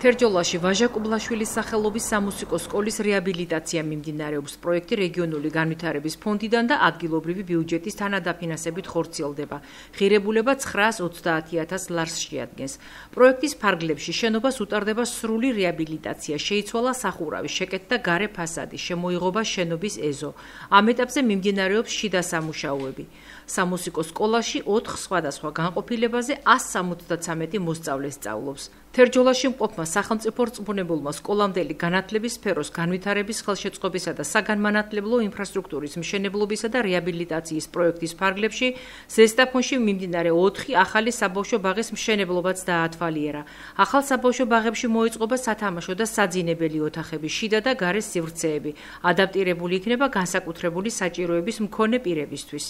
თერჯოლაში ვაჟა კუბლაშვილის სახელობის სამუსიკო სკოლის რეაბილიტაცია მიმდინარეობს. პროექტი რეგიონული განვითარების ფონდიდან და ადგილობრივი ბიუჯეტის თანადაფინანსებით ხორციელდება. ღირებულება 930.000 ლარს შეადგენს. პროექტის ფარგლებში შენობას უტარდება სრული რეაბილიტაცია, შეიცვალა სახურავი, შეკეთდა გარე ფასადი, შემოიღობა შენობის ეზო. ამ ეტაპზე მიმდინარეობს შიდა სამუშაოები. სამუსიკო სკოლაში 4 სხვადასხვა განყოფილებაზე 173 მოსწავლე სწავლობს. თერჯოლაში მყოფმა სახელმწიფო რწმუნებულმა სკოლამდელი განათლების სფეროს განვითარების ხელშეწყობისა და საგანმანათლებლო ინფრასტრუქტურის მშენებლობისა და რეაბილიტაციის პროექტის ფარგლებში ზესტაფონში მიმდინარე 4 ახალი საბავშვო ბაღის მშენებლობაც დაათვალიერა. ახალ საბავშვო ბაღებში მოიწყობა სათამაშო და საძინებელი ოთახები, შიდა და გარე სივრცეები. ადაპტირებული იქნება განსაკუთრებული საჭიროების მქონე პირებისთვის.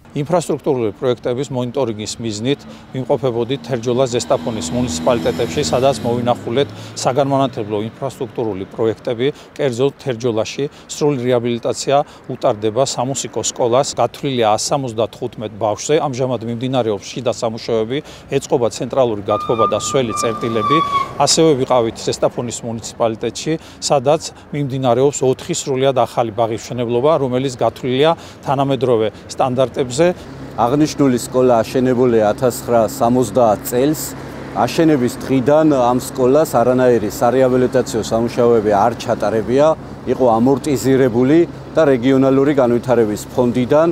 ინფრასტრუქტურული პროექტების მონიტორინგის მიზნით ვიმყოფებოდით თერჯოლას ზესტაფონის მუნიციპალიტეტებში, სადაც მოვინახულეთ საგანმანათლებლო ინფრასტრუქტურული პროექტები. კერძოდ თერჯოლაში სრული რეაბილიტაცია უტარდება სამუსიკო სკოლას, გათვლილია 175 ბავშვზე. ამჟამად მიმდინარეობს შიდა სამუშაოები, ეწყობა ცენტრალური გათბობა და სველი წერტილები. ასევე ვიყავით ზესტაფონის მუნიციპალიტეტში, სადაც მიმდინარეობს 4 სრულიად ახალი ბაღის მშენებლობა, რომელიც გათვლილია თანამედროვე სტანდარტებზე. აღნიშნული სკოლა აშენებულია 1970 წელს. აშენების დღიდან ამ სკოლას არანაირი სარეაბილიტაციო სამუშაოები არ ჩატარებია, იყო ამორტიზირებული და რეგიონალური განვითარების ფონდიდან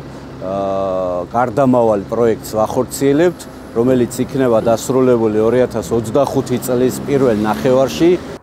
გარდამავალ პროექტს ვახორციელებთ, რომელიც იქნება დასრულებული 2025 წლის პირველ ნახევარში.